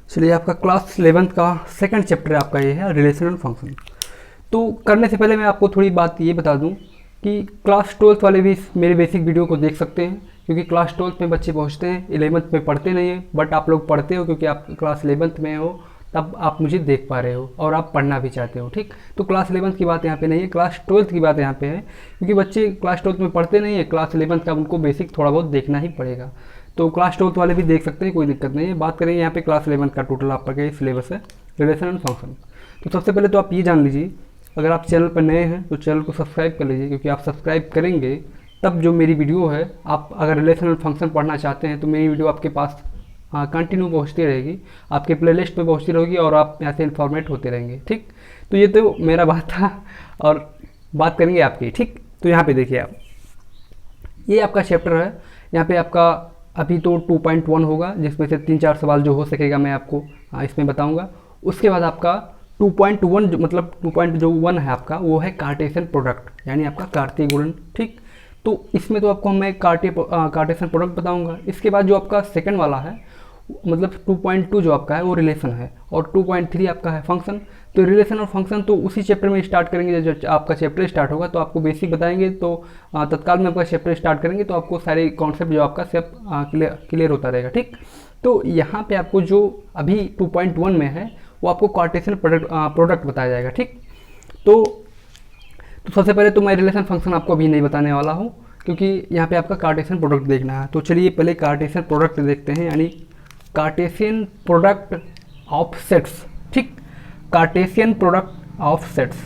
चलिए, आपका class 11th का सेकंड चैप्टर आपका ये है रिलेशनल फंक्शन। तो करने से पहले मैं आपको थोड़ी बात ये बता दूं कि क्लास 12th वाले भी मेरे बेसिक वीडियो को देख सकते हैं, क्योंकि क्लास 12th में बच्चे पहुंचते हैं, 11th में पढ़ते नहीं हैं, बट आप लोग पढ़ते हो क्योंकि आप क्लास 11th में हो, तब आप मुझे देख पा रहे हो और आप पढ़ना भी चाहते हो। ठीक, तो क्लास 11th की बात यहाँ पे नहीं है, क्लास 12th की बात यहाँ पे है, क्योंकि बच्चे क्लास 12th में पढ़ते नहीं है, क्लास 11th का उनको बेसिक थोड़ा बहुत देखना ही पड़ेगा। तो क्लास 12th वाले भी देख सकते हैं, कोई दिक्कत नहीं है। बात करेंगे यहाँ पे क्लास 11th का टोटल आपका सिलेबस है रिलेशन एंड फंक्शन। तो सबसे पहले तो आप ये जान लीजिए, अगर आप चैनल पर नए हैं तो चैनल को सब्सक्राइब कर लीजिए, क्योंकि आप सब्सक्राइब करेंगे तब जो मेरी वीडियो है, आप अगर रिलेशन एंड फंक्शन पढ़ना चाहते हैं तो मेरी वीडियो आपके पास कंटिन्यू पहुँचती रहेगी, आपके प्लेलिस्ट में पहुँचती रहेगी और आप यहाँ से इन्फॉर्मेट होते रहेंगे। ठीक, तो ये तो मेरा बात था और बात करेंगे आपकी। ठीक, तो यहाँ पे देखिए आप, ये आपका चैप्टर है। यहाँ पे आपका अभी तो 2.1 होगा, जिसमें से 3-4 सवाल जो हो सकेगा मैं आपको इसमें बताऊँगा। उसके बाद आपका 2.1 मतलब 2.1 है आपका, वो है कार्टेशियन प्रोडक्ट, यानी आपका कार्तीय गुणन। ठीक, तो इसमें तो आपको मैं कार्टेशियन प्रोडक्ट बताऊंगा। इसके बाद जो आपका सेकंड वाला है, मतलब 2.2 जो आपका है वो रिलेशन है, और 2.3 आपका है फंक्शन। तो रिलेशन और फंक्शन तो उसी चैप्टर में स्टार्ट करेंगे, जब आपका चैप्टर स्टार्ट होगा तो आपको बेसिक बताएंगे, तो तत्काल में आपका चैप्टर स्टार्ट करेंगे तो आपको सारे कॉन्सेप्ट जो आपका सब क्लियर होता रहेगा। ठीक, तो यहाँ पे आपको जो अभी 2.1 में है वो आपको कार्टेशियन प्रोडक्ट बताया जाएगा। ठीक, तो सबसे पहले तो मैं रिलेशन फंक्शन आपको अभी नहीं बताने वाला हूँ, क्योंकि यहाँ पे आपका कार्टेशियन प्रोडक्ट देखना है। तो चलिए पहले कार्टेशियन प्रोडक्ट देखते हैं, यानी कार्टेशियन प्रोडक्ट ऑफ सेट्स। ठीक, कार्टेशियन प्रोडक्ट ऑफ सेट्स।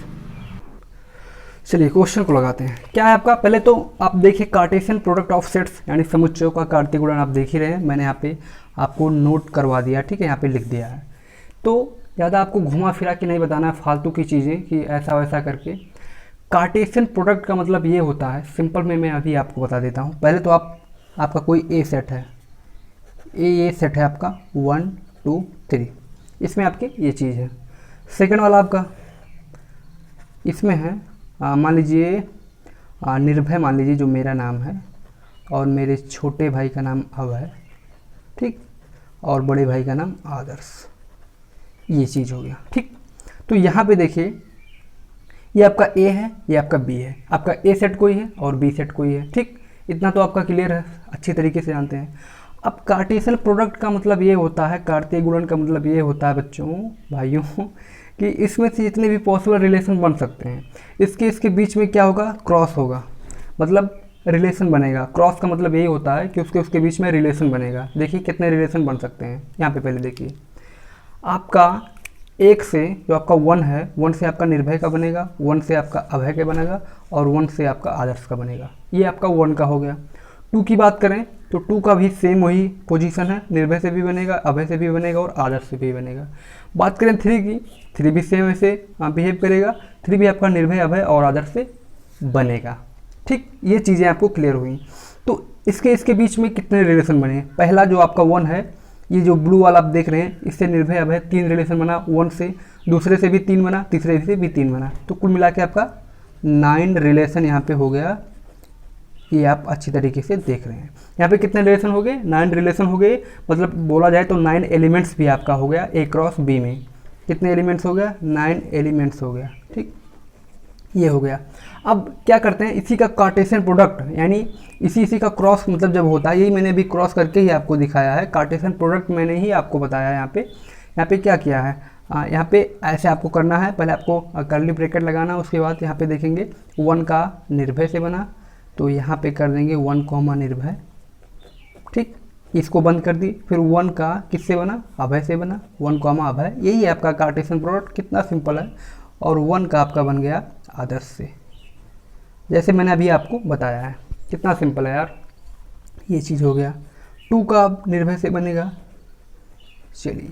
चलिए क्वेश्चन को लगाते हैं। क्या है आपका, पहले तो आप देखिए कार्टेशियन प्रोडक्ट ऑफ सेट्स यानी समुच्चयों का कार्तीय गुणन आप देख ही रहे हैं, मैंने यहाँ पे आपको नोट करवा दिया। ठीक है, यहाँ पे लिख दिया है, तो ज़्यादा आपको घुमा फिरा के नहीं बताना है फालतू की चीज़ें कि ऐसा वैसा करके। कार्टेशियन प्रोडक्ट का मतलब ये होता है, सिंपल में मैं अभी आपको बता देता हूँ। पहले तो आपका कोई ए सेट है, ये सेट है आपका 1 2 3, इसमें आपके ये चीज़ है। सेकंड वाला आपका इसमें है मान लीजिए निर्भय, मान लीजिए जो मेरा नाम है, और मेरे छोटे भाई का नाम अभय। ठीक, और बड़े भाई का नाम आदर्श, ये चीज़ हो गया। ठीक, तो यहाँ पे देखिए ये आपका ए है, ये आपका बी है, आपका ए सेट कोई है और बी सेट कोई है। ठीक, इतना तो आपका क्लियर है, अच्छी तरीके से जानते हैं। अब कार्टेशियन प्रोडक्ट का मतलब ये होता है, कार्तीय गुणन का मतलब ये होता है बच्चों भाइयों, कि इसमें से जितने भी पॉसिबल रिलेशन बन सकते हैं, इसके बीच में क्या होगा, क्रॉस होगा, मतलब रिलेशन बनेगा। क्रॉस का मतलब यही होता है कि उसके बीच में रिलेशन बनेगा। देखिए कितने रिलेशन बन सकते हैं यहाँ पे। पहले देखिए आपका एक से जो आपका 1 है, 1 से आपका निर्भय का बनेगा, 1 से आपका अभय का बनेगा, और 1 से आपका आदर्श का बनेगा। ये आपका 1 का हो गया। 2 की बात करें तो 2 का भी सेम वही पोजीशन है, निर्भय से भी बनेगा, अभय से भी बनेगा और आदर्श से भी बनेगा। बात करें 3 की, 3 भी सेम ऐसे बिहेव करेगा, 3 भी आपका निर्भय, अभय और आदर्श से बनेगा। ठीक, ये चीज़ें आपको क्लियर हुई। तो इसके बीच में कितने रिलेशन बने, पहला जो आपका 1 है, ये जो ब्लू वाला आप देख रहे हैं, इससे निर्भय अभय 3 रिलेशन बना, 1 से, दूसरे से भी 3 बना, तीसरे से भी 3 बना, तो कुल मिला के आपका 9 रिलेशन यहाँ पे हो गया। ये आप अच्छी तरीके से देख रहे हैं। यहाँ पे कितने रिलेशन हो गए, 9 रिलेशन हो गए, मतलब बोला जाए तो 9 एलिमेंट्स भी आपका हो गया। ए क्रॉस बी में कितने एलिमेंट्स हो गया, 9 एलिमेंट्स हो गया। ठीक, ये हो गया। अब क्या करते हैं, इसी का कार्टेशियन प्रोडक्ट यानी इसी का क्रॉस मतलब जब होता है, यही मैंने भी क्रॉस करके ही आपको दिखाया है। कार्टेशियन प्रोडक्ट मैंने ही आपको बताया है। यहाँ पे क्या किया है, यहाँ पे ऐसे आपको करना है। पहले आपको कर्ली ब्रैकेट लगाना, उसके बाद यहाँ पे देखेंगे 1 का निर्भय से बना, तो यहाँ पे कर देंगे 1 कॉमा निर्भय। ठीक, इसको बंद कर दी। फिर 1 का किससे बना, अभय से बना, 1 कॉमा अभय। यही है आपका कार्टेशियन प्रोडक्ट, कितना सिंपल है। और 1 का आपका बन गया आदर्श से, जैसे मैंने अभी आपको बताया है। कितना सिंपल है यार, ये चीज़ हो गया। 2 का अब निर्भय से बनेगा। चलिए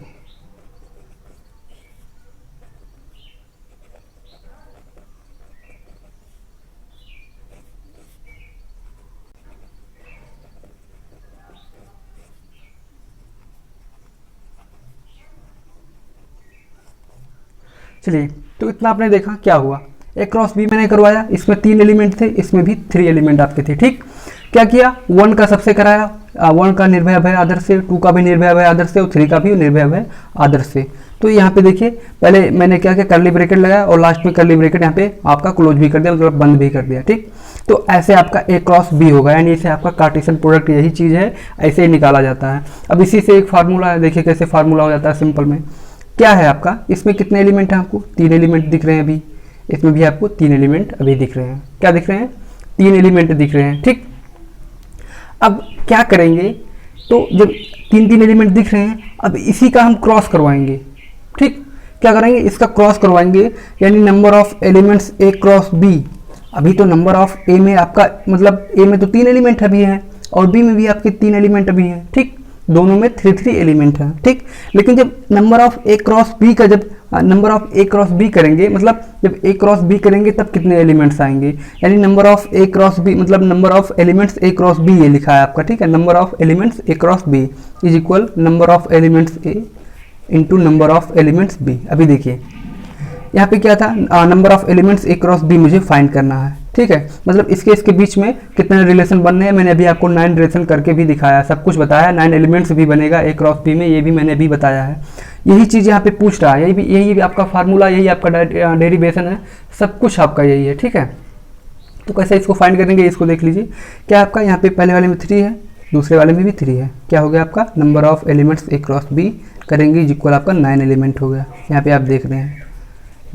तो इतना आपने देखा क्या हुआ। ए क्रॉस बी मैंने करवाया, इसमें 3 एलिमेंट थे, इसमें भी 3 एलिमेंट आपके थे। ठीक, क्या किया, 1 का सबसे कराया, 1 का निर्भय अभय आदर्श से, 2 का भी निर्भय अभय आदर्श से और 3 का भी निर्भय अभय आदर्श से। तो यहाँ पे देखिए पहले मैंने क्या किया, कर्ली ब्रैकेट लगाया और लास्ट में कर्ली ब्रैकेट यहाँ पे आपका क्लोज भी कर दिया, मतलब बंद भी कर दिया। ठीक, तो ऐसे आपका A क्रॉस B होगा, यानी इसे आपका कार्टेशियन प्रोडक्ट यही चीज़ है, ऐसे ही निकाला जाता है। अब इसी से एक फार्मूला है, देखिए कैसे फार्मूला हो जाता है सिंपल में। क्या है आपका, इसमें कितने एलिमेंट हैं, आपको 3 एलिमेंट दिख रहे हैं अभी, इसमें भी आपको 3 एलिमेंट अभी दिख रहे हैं। क्या दिख रहे हैं, 3 एलिमेंट दिख रहे हैं। ठीक, अब क्या करेंगे, तो जब 3 एलिमेंट दिख रहे हैं, अब इसी का हम क्रॉस करवाएंगे। ठीक, क्या करेंगे, इसका क्रॉस करवाएंगे, यानी number of elements A cross B। अभी तो नंबर ऑफ A में आपका मतलब A में तो 3 एलिमेंट अभी हैं और B में भी आपके 3 एलिमेंट अभी हैं। ठीक, दोनों में 3 एलिमेंट हैं। ठीक, लेकिन जब number of A cross B का जब number of A cross B करेंगे, मतलब जब A क्रॉस B करेंगे तब कितने एलिमेंट्स आएंगे, यानी number of A cross B मतलब number of elements A cross B ये लिखा है आपका। ठीक है, number of elements A cross B is equal number of elements A into number of elements B। अभी देखिए यहाँ पे क्या था, number of elements A cross B मुझे फाइंड करना है। ठीक है, मतलब इसके बीच में कितने रिलेशन बनने हैं, मैंने अभी आपको 9 रिलेशन करके भी दिखाया, सब कुछ बताया, 9 एलिमेंट्स भी बनेगा A क्रॉस B में, ये भी मैंने अभी बताया है। यही चीज़ यहाँ पे पूछ रहा है, यही भी आपका फार्मूला, यही आपका डेरिवेशन है, सब कुछ आपका यही है। ठीक है, तो कैसे इसको फाइंड करेंगे, इसको देख लीजिए। क्या आपका यहाँ पे पहले वाले में 3 है, दूसरे वाले में भी 3 है। क्या हो गया आपका, number of elements A cross B करेंगे इक्वल आपका 9 एलिमेंट हो गया। यहाँ पे आप देख रहे हैं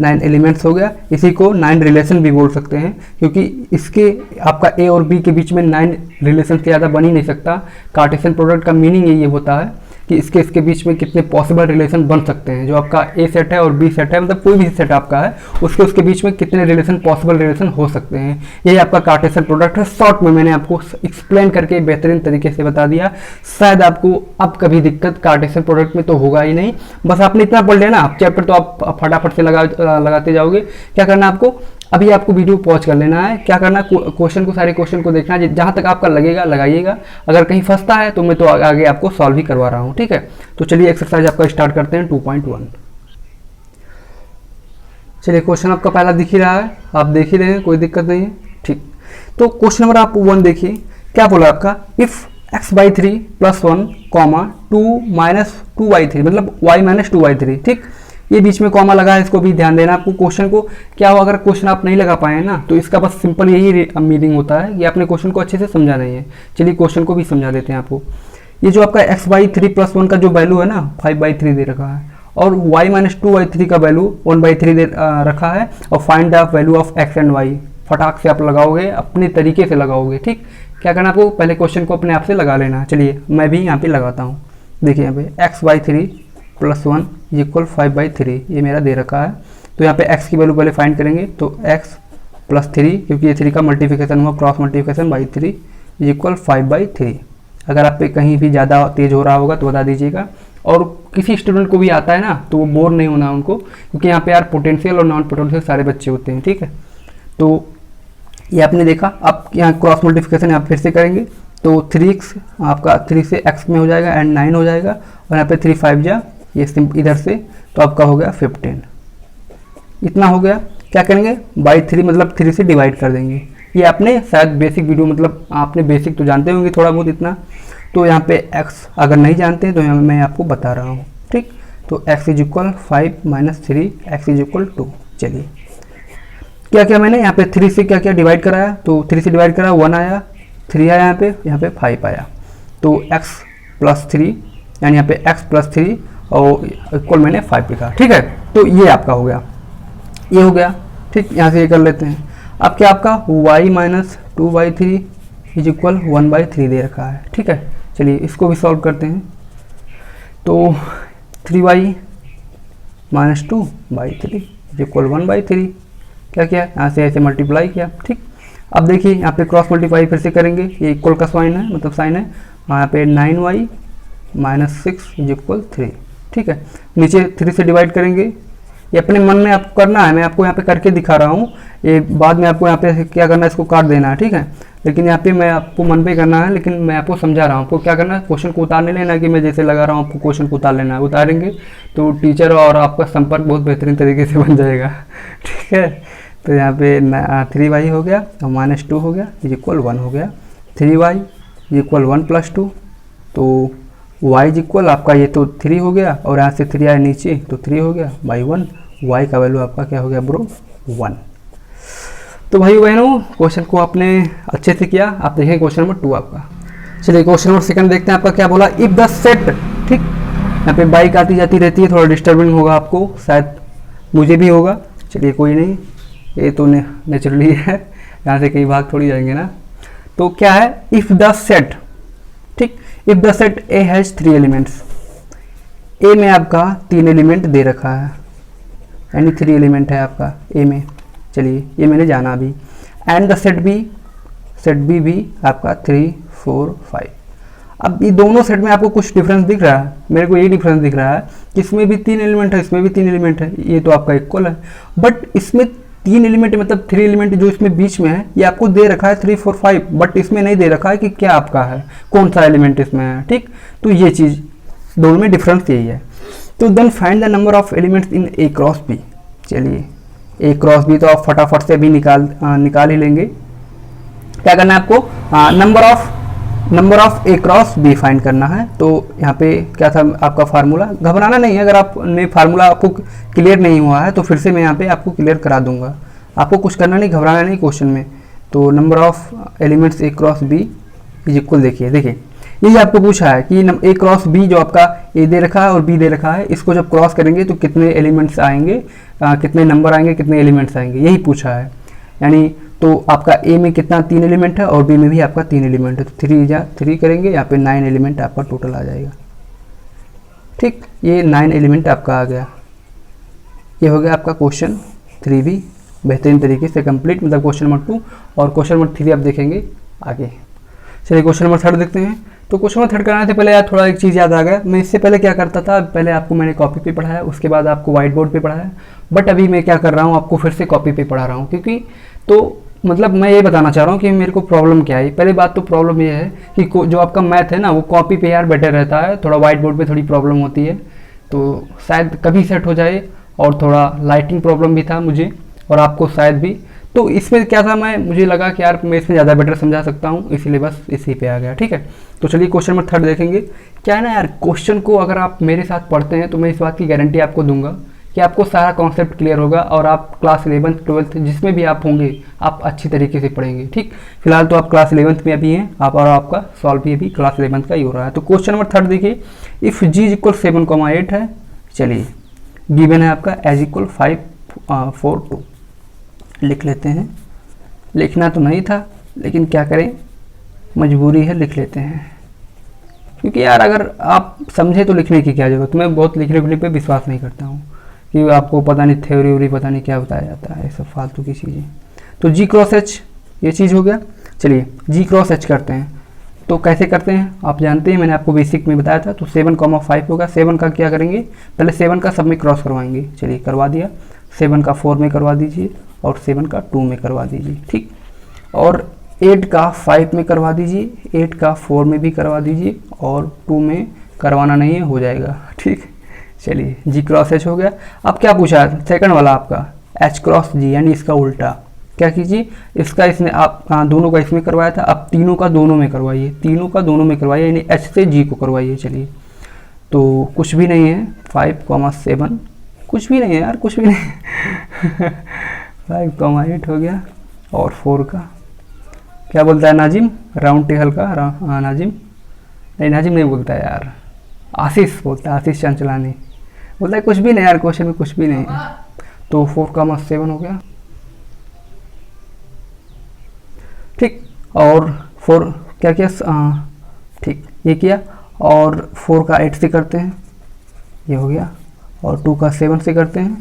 9 एलिमेंट्स हो गया। इसी को 9 रिलेशन भी बोल सकते हैं, क्योंकि इसके आपका A और B के बीच में 9 रिलेशन से ज़्यादा बन ही नहीं सकता। कार्टेशियन प्रोडक्ट का मीनिंग यही होता है कि इसके बीच में कितने पॉसिबल रिलेशन बन सकते हैं। जो आपका A सेट है और B सेट है, मतलब कोई भी सेट आपका है, उसके बीच में कितने रिलेशन पॉसिबल रिलेशन हो सकते हैं, यही आपका कार्टेशियन प्रोडक्ट है। शॉर्ट में मैंने आपको एक्सप्लेन करके बेहतरीन तरीके से बता दिया। शायद आपको अब कभी दिक्कत कार्टेशियन प्रोडक्ट में तो होगा ही नहीं, बस आपने इतना पढ़ लेना, आप चैप्टर तो आप फटाफट से लगाते जाओगे। क्या करना आपको, अभी आपको वीडियो पॉज कर लेना है, क्या करना, क्वेश्चन को, सारे क्वेश्चन को देखना है, जहाँ तक आपका लगेगा लगाइएगा। अगर कहीं फंसता है तो मैं तो आगे आपको सॉल्व ही करवा रहा हूँ। ठीक है, तो चलिए एक्सरसाइज आपका स्टार्ट करते हैं 2.1। चलिए क्वेश्चन आपका पहला दिख ही रहा है, आप देख ही रहे हैं, कोई दिक्कत नहीं है। ठीक, तो क्वेश्चन नंबर आप 1 देखिए, क्या बोला आपका, इफ x/3 + 1, 2 - 2y3 मतलब y - 2y3। ठीक, ये बीच में कॉमा लगा है, इसको भी ध्यान देना आपको। क्वेश्चन को क्या हो, अगर क्वेश्चन आप नहीं लगा पाए ना, तो इसका बस सिंपल यही मीनिंग होता है कि आपने क्वेश्चन को अच्छे से समझा नहीं है। चलिए क्वेश्चन को भी समझा देते हैं आपको। ये जो आपका x/3 + 1 का जो वैल्यू है ना 5/3 दे रखा है, और y - 2y3 का वैल्यू 1/3 दे रखा है, और find the value of x and y। फटाक से आप लगाओगे, अपने तरीके से लगाओगे। ठीक, क्या करना आपको, पहले क्वेश्चन को अपने आप से लगा लेना। चलिए मैं भी यहाँ पे लगाता हूँ। देखिए यहाँ पे x/3 + 1 = 5/3 ये मेरा दे रखा है। तो यहाँ पे x की वैल्यू पहले फाइंड करेंगे, तो x + 3, क्योंकि ये 3 का मल्टीप्लिकेशन हुआ, क्रॉस मल्टीप्लिकेशन बाई 3 = 5/3। अगर आप पे कहीं भी ज़्यादा तेज हो रहा होगा तो बता दीजिएगा, और किसी स्टूडेंट को भी आता है ना तो वो बोर नहीं होना उनको, क्योंकि यहाँ पे यार पोटेंशियल और नॉन पोटेंशियल सारे बच्चे होते हैं। ठीक है, तो ये आपने देखा। अब यहाँ क्रॉस मल्टीप्लिकेशन यहाँ फिर से करेंगे, तो 3x आपका 3 से x में हो जाएगा एंड 9 हो जाएगा, और यहाँ पे 3 5 जा ये इधर से, तो आपका हो गया 15। इतना हो गया। क्या करेंगे, बाई 3 मतलब 3 से डिवाइड कर देंगे। ये आपने शायद बेसिक वीडियो, मतलब आपने बेसिक तो जानते होंगे थोड़ा बहुत इतना, तो यहाँ पे x अगर नहीं जानते तो यहाँ मैं आपको बता रहा हूँ। ठीक, तो x = 5 - 3 x = 2। चलिए क्या क्या मैंने यहाँ पे 3 से क्या क्या डिवाइड कराया, तो 3 से डिवाइड करा 1 आया, 3 आया, यहाँ पे 5 आया, तो x + 3 यानी यहाँ पे x + 3 और इक्वल मैंने 5 लिखा। ठीक है, तो ये आपका हो गया, ये हो गया। ठीक, यहाँ से ये कर लेते हैं। अब क्या आपका y - 2y3 = 1/3 दे रखा है। ठीक है, चलिए इसको भी सॉल्व करते हैं। तो 3y - 2/3 = 1/3। क्या किया, यहाँ से ऐसे मल्टीप्लाई किया। ठीक, अब देखिए यहाँ पे क्रॉस मल्टीप्लाई फिर से करेंगे, ये इक्वल का साइन है, मतलब साइन है, यहाँ पे 9y - 6 = 3। ठीक है, नीचे 3 से डिवाइड करेंगे। ये अपने मन में आपको करना है, मैं आपको यहाँ पे करके दिखा रहा हूँ, ये बाद में आपको यहाँ पे क्या करना है, इसको काट देना है। ठीक है, लेकिन यहाँ पे मैं आपको मन पे करना है, लेकिन मैं आपको समझा रहा हूँ। आपको क्या करना है, क्वेश्चन को उतारने लेना कि मैं जैसे लगा रहा हूँ आपको क्वेश्चन को उतार लेना है। उतारेंगे तो टीचर और आपका संपर्क बहुत बेहतरीन तरीके से बन जाएगा। ठीक है, तो यहाँ पे 3y हो गया और -2 हो गया = 1 हो गया। 3y = 1 + 2 तो y इज इक्वल आपका ये तो 3 हो गया, और यहाँ से 3 आया नीचे तो 3 हो गया बाई 1, y का वैल्यू आपका क्या हो गया ब्रो 1। तो भाई बहनों क्वेश्चन को आपने अच्छे से किया। आप देखें क्वेश्चन नंबर 2 आपका। चलिए क्वेश्चन नंबर सेकंड देखते हैं आपका क्या बोला। इफ द सेट, ठीक, यहाँ पे बाइक आती जाती रहती है, थोड़ा डिस्टर्बिंग होगा आपको, शायद मुझे भी होगा, चलिए कोई नहीं, ये तो नेचुरली है, यहाँ से कई भाग थोड़ी जाएंगे ना। तो क्या है, इफ द सेट, ठीक, if the set A has 3 elements, A में आपका 3 एलिमेंट दे रखा है, यानी 3 एलिमेंट है आपका ए में, चलिए ये मैंने जाना अभी। एंड द सेट बी भी आपका 3 4 5। अब ये दोनों सेट में आपको कुछ डिफरेंस दिख रहा है, मेरे को ये डिफरेंस दिख रहा है कि इसमें भी 3 एलिमेंट है, इसमें भी 3 एलिमेंट है, ये तो आपका इक्वल है। बट इसमें 3 एलिमेंट मतलब 3 एलिमेंट जो इसमें बीच में है, ये आपको दे रखा है 3 4 5, बट इसमें नहीं दे रखा है कि क्या आपका है, कौन सा एलिमेंट इसमें है, ठीक। तो ये चीज़ दोनों में डिफरेंस यही है। तो then find the number of elements in A cross B. चलिए ए क्रॉस बी तो आप फटाफट से अभी निकाल ही लेंगे। क्या करना है आपको, number of A cross B find करना है। तो यहाँ पे क्या था आपका फार्मूला, घबराना नहीं है, अगर आपने फार्मूला आपको क्लियर नहीं हुआ है तो फिर से मैं यहाँ पे आपको क्लियर करा दूंगा, आपको कुछ करना नहीं, घबराना नहीं क्वेश्चन में। तो number of elements A cross B is equal, देखिए ये आपको पूछा है कि ए क्रॉस बी जो आपका ए दे रखा है और बी दे रखा है, इसको जब क्रॉस करेंगे तो कितने एलिमेंट्स आएंगे, कितने नंबर आएंगे, कितने एलिमेंट्स आएंगे, यही पूछा है। यानी तो आपका ए में कितना 3 एलिमेंट है और बी में भी आपका 3 एलिमेंट है, तो 3 करेंगे, यहाँ पे 9 एलिमेंट आपका टोटल आ जाएगा, ठीक। ये 9 एलिमेंट आपका आ गया। ये हो गया आपका क्वेश्चन 3 भी बेहतरीन तरीके से कंप्लीट, मतलब क्वेश्चन नंबर 2। और क्वेश्चन नंबर 3 आप देखेंगे आगे। चलिए क्वेश्चन नंबर 3 देखते हैं। तो क्वेश्चन नंबर 3 कराने से पहले यार थोड़ा एक चीज़ याद आ गया, मैं इससे पहले क्या करता था, पहले आपको मैंने कॉपी पे पढ़ाया, उसके बाद आपको व्हाइट बोर्ड पे पढ़ाया, बट अभी मैं क्या कर रहा हूँ, आपको फिर से कॉपी पे पढ़ा रहा हूँ, क्योंकि तो मतलब मैं ये बताना चाह रहा हूँ कि मेरे को प्रॉब्लम क्या है। पहले बात तो प्रॉब्लम ये है कि जो आपका मैथ है ना वो कॉपी पे यार बेटर रहता है, थोड़ा व्हाइट बोर्ड पे थोड़ी प्रॉब्लम होती है, तो शायद कभी सेट हो जाए। और थोड़ा लाइटिंग प्रॉब्लम भी था मुझे और आपको शायद भी, तो इसमें क्या था, मुझे लगा कि यार मैं इसमें ज़्यादा बेटर समझा सकता हूँ, इसीलिए बस इसी पे आ गया, ठीक है। तो चलिए क्वेश्चन नंबर 3 देखेंगे। क्या है ना यार, क्वेश्चन को अगर आप मेरे साथ पढ़ते हैं तो मैं इस बात की गारंटी आपको दूंगा कि आपको सारा कॉन्सेप्ट क्लियर होगा और आप क्लास 11th 12th जिसमें भी आप होंगे आप अच्छी तरीके से पढ़ेंगे, ठीक। फिलहाल तो आप क्लास 11th में अभी हैं आप, और आपका सॉल्व भी अभी क्लास 11th का ही हो रहा है। तो क्वेश्चन नंबर 3 देखिए, इफ़ जी इक्वल 7,8 है, चलिए गिवन है आपका एज इक्वल 5 4 2, लिख लेते हैं। लिखना तो नहीं था लेकिन क्या करें, मजबूरी है, लिख लेते हैं, क्योंकि यार अगर आप समझे तो लिखने की क्या ज़रूरत। मैं बहुत लिखने पे विश्वास नहीं करता हूँ कि आपको पता नहीं थ्योरी व्योरी पता नहीं क्या बताया जाता है, सब फालतू की चीज़ें। तो जी क्रॉस एच ये चीज़ हो गया। चलिए जी क्रॉस एच करते हैं, तो कैसे करते हैं आप जानते हैं, मैंने आपको बेसिक में बताया था। तो 7,5 होगा, 7 का क्या करेंगे, पहले 7 का सब में क्रॉस करवाएंगे, चलिए करवा दिया। 7 का 4 में करवा दीजिए और 7 का 2 में करवा दीजिए, ठीक। और 8 का 5 में करवा दीजिए, 8 का 4 में भी करवा दीजिए और 2 में करवाना नहीं है, हो जाएगा, ठीक। चलिए जी क्रॉस एच हो गया। अब क्या पूछा है सेकंड वाला आपका, एच क्रॉस जी, यानी इसका उल्टा। क्या कीजिए, इसका इसने आप दोनों का इसमें करवाया था, अब तीनों का दोनों में करवाइए, तीनों का दोनों में करवाइए, यानी एच से जी को करवाइए। चलिए तो कुछ भी नहीं है, 5,7 कुछ भी नहीं है यार, कुछ भी नहीं 5,8 हो गया। और 4 का क्या बोलता है नाजिम, राउंड टेबल का नाजिम नहीं बोलता है यार, आशीष बोलता है, आशीष चंचलानी बोलता है कुछ भी नहीं यार, क्वेश्चन में कुछ भी नहीं है। तो 4,7 हो गया, ठीक। और 4 क्या किया, ठीक ये किया। और 4 का 8 से करते हैं, ये हो गया। और 2 का 7 से करते हैं,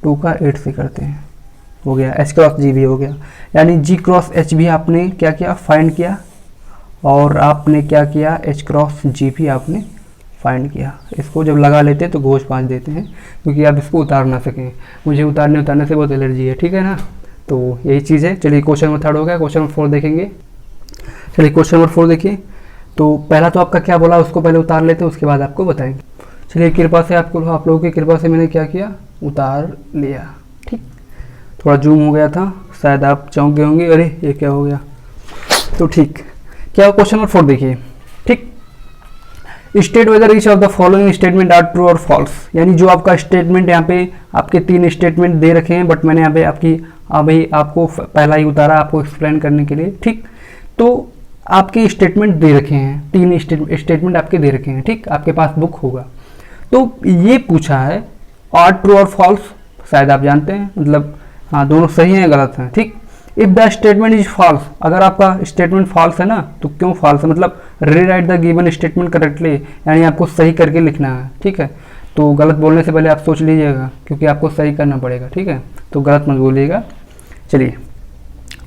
2 का 8 से करते हैं, हो गया। एच क्रॉस जी भी हो गया, यानी जी क्रॉस एच भी आपने क्या किया, फाइंड किया। और आपने क्या किया, एच क्रॉस जी भी आपने फाइंड किया। इसको जब लगा लेते हैं तो घोष 5 देते हैं, क्योंकि आप इसको उतार ना सकें। मुझे उतारने से बहुत एलर्जी है, ठीक है ना। तो यही चीज़ है। चलिए क्वेश्चन नंबर 3 हो गया, क्वेश्चन नंबर 4 देखेंगे। चलिए क्वेश्चन नंबर 4 देखिए। तो पहला तो आपका क्या बोला उसको पहले उतार लेते हैं, उसके बाद आपको बताएंगे। चलिए कृपा से आप लोगों की कृपा से मैंने क्या किया, उतार लिया, ठीक। थोड़ा जूम हो गया था, शायद आप चौंक गए होंगे, अरे ये क्या हो गया। तो ठीक, क्या क्वेश्चन नंबर 4 देखिए, ठीक। State whether each of the following statement are true और फॉल्स, यानी जो आपका स्टेटमेंट यहाँ पे आपके 3 स्टेटमेंट दे रखे हैं, बट मैंने यहाँ पे अभी आपको पहला ही उतारा आपको एक्सप्लेन करने के लिए, ठीक। तो आपके स्टेटमेंट दे रखे हैं, 3 स्टेटमेंट आपके दे रखे हैं, ठीक, आपके पास बुक होगा। तो ये पूछा है आर ट्रू और फॉल्स, शायद आप जानते हैं, मतलब हाँ दोनों सही हैं गलत हैं, ठीक। If the statement is false, अगर आपका स्टेटमेंट फॉल्स है ना, तो क्यों फॉल्स है, मतलब rewrite the given statement correctly, यानी आपको सही करके लिखना है, ठीक है। तो गलत बोलने से पहले आप सोच लीजिएगा, क्योंकि आपको सही करना पड़ेगा, ठीक है, तो गलत मत बोलिएगा। चलिए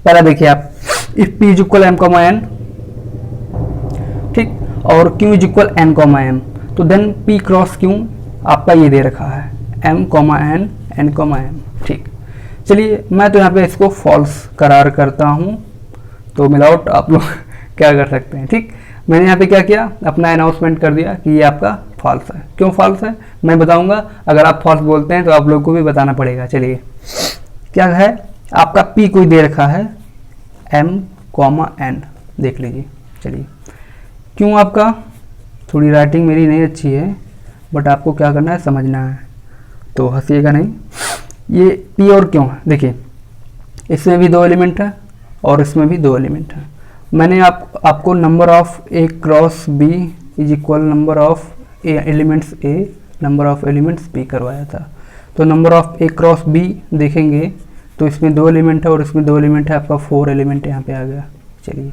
पहला देखिए आप, if P is equal M comma N, ठीक, और Q is equal N comma M, तो देन पी क्रॉस क्यू आपका ये दे रखा है M comma N, N comma M, ठीक। चलिए मैं तो यहाँ पे इसको फॉल्स करार करता हूँ, तो मिलावट आप लोग क्या कर सकते हैं, ठीक। मैंने यहाँ पे क्या किया, अपना अनाउंसमेंट कर दिया कि ये आपका फॉल्स है। क्यों फॉल्स है मैं बताऊंगा, अगर आप फॉल्स बोलते हैं तो आप लोग को भी बताना पड़ेगा। चलिए क्या है, आपका पी कोई दे रखा है एम कॉमा एन, देख लीजिए। चलिए क्यों, आपका थोड़ी राइटिंग मेरी नहीं अच्छी है, बट आपको क्या करना है समझना है, तो हंसिएगा नहीं। ये पी और क्यों है, देखिए इसमें भी 2 एलिमेंट है और इसमें भी 2 एलिमेंट है। मैंने आपको number of A cross B is equal number of elements A, number of elements B करवाया था। तो number of A cross B देखेंगे तो इसमें 2 एलिमेंट है और इसमें 2 एलिमेंट है, आपका 4 एलिमेंट यहाँ पे आ गया। चलिए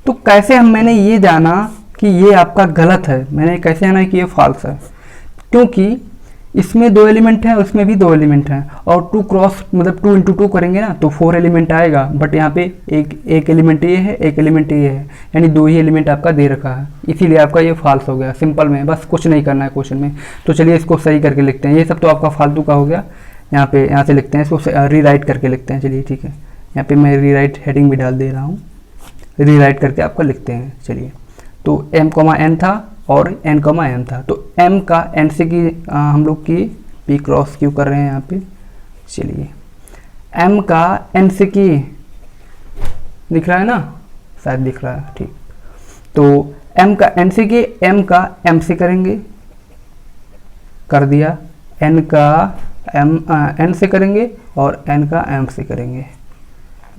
तो कैसे मैंने ये जाना कि ये आपका गलत है, मैंने कैसे जाना कि ये फॉल्स है, क्योंकि इसमें 2 एलिमेंट हैं और इसमें भी 2 एलिमेंट हैं, और 2 क्रॉस मतलब 2 इंटू 2 करेंगे ना तो 4 एलिमेंट आएगा, बट यहाँ पे एक एलिमेंट ये है, एक एलिमेंट ये है, यानी 2 ही एलिमेंट आपका दे रखा है, इसीलिए आपका ये फॉल्स हो गया। सिंपल में बस कुछ नहीं करना है क्वेश्चन में। तो चलिए इसको सही करके लिखते हैं, ये सब तो आपका फालतू का हो गया, यहाँ से लिखते हैं, इसको रीराइट करके लिखते हैं। चलिए ठीक है, यहाँ पे मैं रीराइट हेडिंग भी डाल दे रहा हूँ, रीराइट करके आपका लिखते हैं। चलिए तो m कॉमा एन था और n कॉमा एम था, तो m का n से की हम लोग की p क्रॉस क्यू कर रहे हैं यहाँ पे। चलिए m का n से की दिख रहा है ना, शायद दिख रहा है, ठीक। तो m का n से की, m का m से करेंगे, कर दिया, n का n से करेंगे और n का m से करेंगे,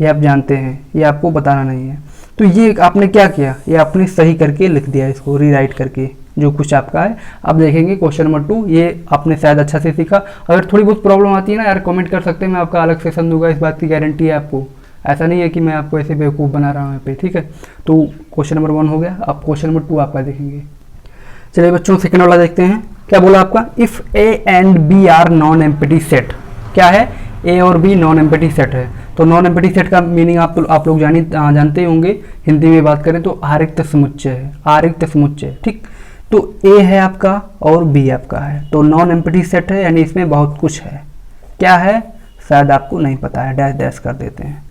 ये आप जानते हैं, ये आपको बताना नहीं है। तो ये आपने क्या किया, ये आपने सही करके लिख दिया, इसको रीराइट करके जो कुछ आपका है। अब देखेंगे क्वेश्चन नंबर 2, ये आपने शायद अच्छा से सीखा। अगर थोड़ी बहुत प्रॉब्लम आती है ना यार, कमेंट कर सकते हैं, मैं आपका अलग सेशन दूंगा, इस बात की गारंटी है आपको। ऐसा नहीं है कि मैं आपको ऐसे बेवकूफ़ बना रहा हूँ यहाँ पे, ठीक है। तो क्वेश्चन नंबर 1 हो गया, अब क्वेश्चन नंबर 2 आपका देखेंगे। चलिए बच्चों सेकेंड वाला देखते हैं, क्या बोला आपका, if A and B are non empty set. क्या है, ए और बी नॉन एम्प्टी सेट है। तो नॉन एम्प्टी सेट का मीनिंग आप लोग जानते होंगे, हिंदी में बात करें तो आरिक्त समुच्चय है, आरिक्त समुच्चय, ठीक। तो ए है आपका और बी आपका है, तो नॉन एम्प्टी सेट है, यानी इसमें बहुत कुछ है। क्या है शायद आपको नहीं पता है, डैश डैश कर देते हैं,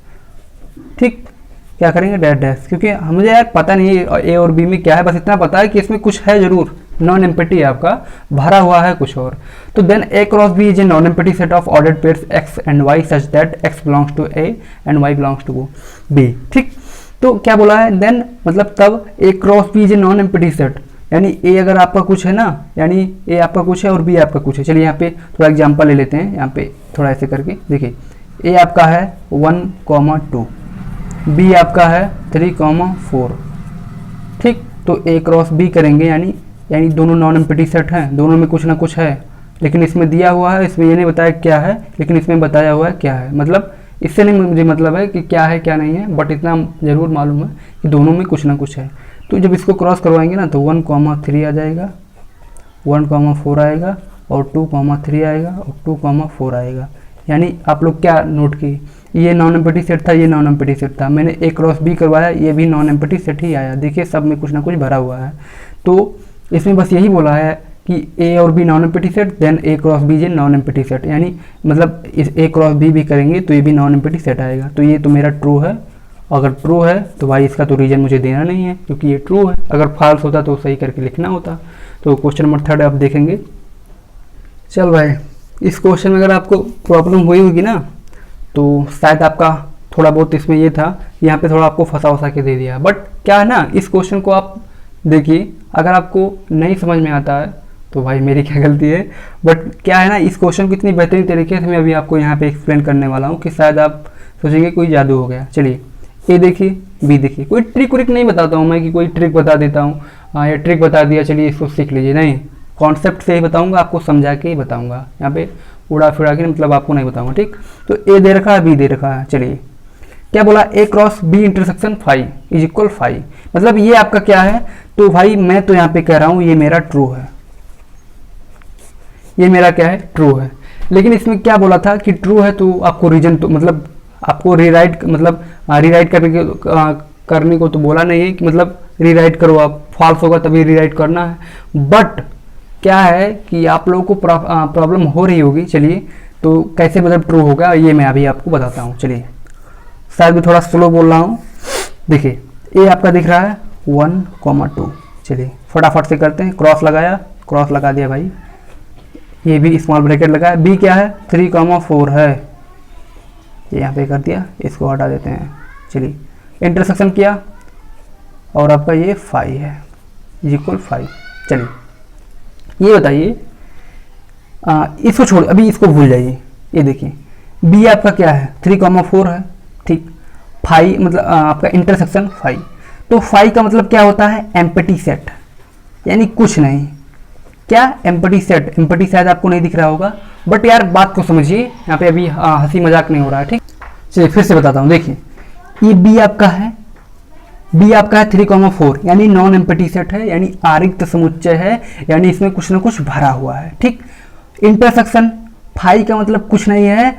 ठीक। क्या करेंगे, डैश डैश, क्योंकि मुझे यार पता नहीं ए और बी में क्या है, बस इतना पता है कि इसमें कुछ है जरूर, नॉन एम्प्टी है आपका, भरा हुआ है कुछ और। तो then A cross B is a non empty set of ordered pairs x and y such that x belongs to A and y belongs to B, ठीक। तो क्या बोला है, देन मतलब तब A cross B is a non empty set, यानी A अगर आपका कुछ है ना, यानी ए आपका कुछ है और बी आपका कुछ है। चलिए यहाँ पे थोड़ा एग्जाम्पल ले लेते हैं, यहाँ पे थोड़ा ऐसे करके देखिए, ए आपका है 1,2, बी आपका है 3,4, ठीक। तो ए क्रॉस बी करेंगे, यानी दोनों नॉन एम्प्टी सेट हैं, दोनों में कुछ ना कुछ है, लेकिन इसमें दिया हुआ है, इसमें ये नहीं बताया क्या है, लेकिन इसमें बताया हुआ है क्या है। मतलब इससे नहीं मुझे मतलब है कि क्या है क्या नहीं है, बट इतना ज़रूर मालूम है कि दोनों में कुछ ना कुछ है। तो जब इसको क्रॉस करवाएंगे ना तो 1,3 आ जाएगा, 1,4 आएगा और 2,3 आएगा और 2,4 आएगा। यानी आप लोग क्या नोट की, ये नॉन एम्प्टी सेट था, ये नॉन एम्प्टी सेट था, मैंने ए क्रॉस बी करवाया, ये भी नॉन एम्प्टी सेट ही आया। देखिए सब में कुछ ना कुछ भरा हुआ है। तो इसमें बस यही बोला है कि ए और B non empty set, then A cross B is non empty set, यानी मतलब इस ए क्रॉस बी भी करेंगे तो ये भी नॉन एम्प्टी सेट आएगा। तो ये तो मेरा ट्रू है, अगर ट्रू है तो भाई इसका तो रीजन मुझे देना नहीं है, क्योंकि ये ट्रू है। अगर फॉल्स होता तो सही करके लिखना होता। तो क्वेश्चन नंबर 3 आप देखेंगे। चल भाई, इस क्वेश्चन में अगर आपको प्रॉब्लम हुई होगी ना, तो शायद आपका थोड़ा बहुत इसमें ये था, यहाँ पे थोड़ा आपको फंसा वसा के दे दिया। बट क्या है ना, इस क्वेश्चन को आप देखिए, अगर आपको नहीं समझ में आता है तो भाई मेरी क्या गलती है, बट क्या है ना, इस क्वेश्चन को इतनी बेहतरीन तरीके से मैं अभी आपको यहाँ पे एक्सप्लेन करने वाला हूँ कि शायद आप सोचेंगे कोई जादू हो गया। चलिए ए देखिए, बी देखिए, कोई ट्रिक व्रिक नहीं बताता हूँ मैं कि कोई ट्रिक बता देता हूँ, हाँ ये ट्रिक बता दिया चलिए इसको सीख लीजिए, नहीं, कॉन्सेप्ट से ही बताऊँगा, आपको समझा के ही बताऊँगा, यहाँ पे उड़ा फिरा के मतलब आपको नहीं बताऊँगा, ठीक। तो ए दे रखा है, बी दे रखा है, चलिए क्या बोला, A cross B intersection five is equal five, मतलब ये आपका क्या है, तो भाई मैं तो यहाँ पे कह रहा हूँ ये मेरा ट्रू है, ये मेरा क्या है, ट्रू है। लेकिन इसमें क्या बोला था कि ट्रू है तो आपको रीजन तो मतलब आपको रीराइट मतलब रीराइट करने को तो बोला नहीं है कि मतलब रीराइट करो, आप फॉल्स होगा तभी रीराइट करना है, बट क्या है कि आप लोगों को प्रॉब्लम हो रही होगी। चलिए तो कैसे मतलब ट्रू होगा ये मैं अभी आपको बताता हूँ। चलिए शायद भी थोड़ा स्लो बोल रहा हूँ, देखिए ए आपका दिख रहा है 1,2, चलिए फटाफट से करते हैं, क्रॉस लगाया, क्रॉस लगा दिया भाई, ये भी स्मॉल ब्रैकेट लगा है, बी क्या है 3,4 है, ये यहाँ पे कर दिया, इसको हटा देते हैं, चलिए इंटरसेक्शन किया और आपका ये 5 है इक्वल 5। चलिए ये बताइए, इसको छोड़ अभी इसको भूल जाइए, ये देखिए बी आपका क्या है 3,4 है, ठीक, 5 मतलब आपका इंटरसेक्शन 5, तो 5 का मतलब क्या होता है, एम्प्टी सेट, यानी कुछ नहीं, क्या एम्प्टी सेट, एम्प्टी शायद आपको नहीं दिख रहा होगा, बट यार बात को समझिए, यहाँ पे अभी हंसी मजाक नहीं हो रहा है, ठीक। चलिए फिर से बताता हूँ, देखिए ये बी आपका है, बी आपका है 3,4 यानी नॉन एम्प्टी सेट है, यानी आरिक्त समुच्चय है, यानी इसमें कुछ ना कुछ भरा हुआ है, ठीक। इंटरसेक्शन 5 का मतलब कुछ नहीं है,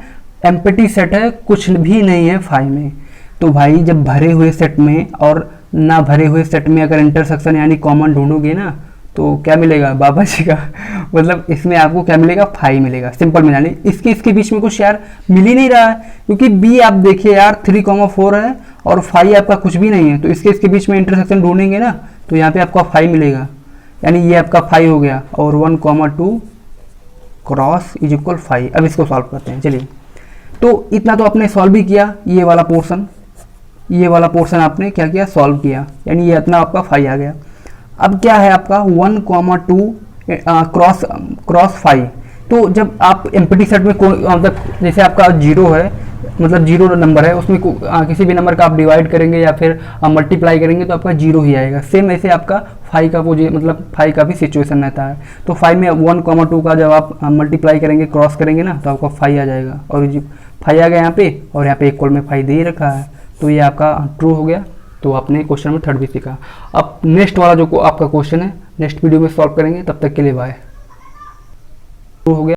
एम्प्टी सेट है, कुछ भी नहीं है 5 में। तो भाई जब भरे हुए सेट में और ना भरे हुए सेट में अगर इंटरसेक्शन यानी कॉमन ढूंढोगे ना तो क्या मिलेगा बाबा जी का मतलब इसमें आपको क्या मिलेगा, 5 मिलेगा, सिंपल में जानिए। इसके बीच में कुछ यार मिल ही नहीं रहा है, क्योंकि बी आप देखिए यार 3,4 है और 5 आपका कुछ भी नहीं है, तो इसके बीच में इंटरसेक्शन ढूंढेंगे ना तो यहाँ पे आपका 5 मिलेगा, यानी ये आपका 5 हो गया, और 1,2 क्रॉस इज इक्वल 5। अब इसको सॉल्व करते हैं, चलिए तो इतना तो आपने सॉल्व भी किया, ये वाला पोर्शन आपने क्या किया, सॉल्व किया, यानी ये इतना आपका 5 आ गया। अब क्या है आपका 1,2 क्रॉस 5, तो जब आप एम्प्टी सेट में मतलब जैसे आपका 0 है, मतलब 0 नंबर है, उसमें किसी भी नंबर का आप डिवाइड करेंगे या फिर मल्टीप्लाई करेंगे तो आपका 0 ही आएगा। सेम ऐसे आपका 5 का मतलब 5 का भी सिचुएशन रहता है, तो 5 में 1,2 का जब आप मल्टीप्लाई करेंगे, क्रॉस करेंगे ना तो आपका 5 आ जाएगा, और 5 आ गया यहाँ पे, और यहाँ पे इक्वल में 5 दे ही रखा है, तो ये आपका ट्रू हो गया। तो आपने क्वेश्चन में 3rd भी सीखा। अब नेक्स्ट वाला जो आपका क्वेश्चन है नेक्स्ट वीडियो में सॉल्व करेंगे, तब तक के लिए बाय। ट्रू हो गया।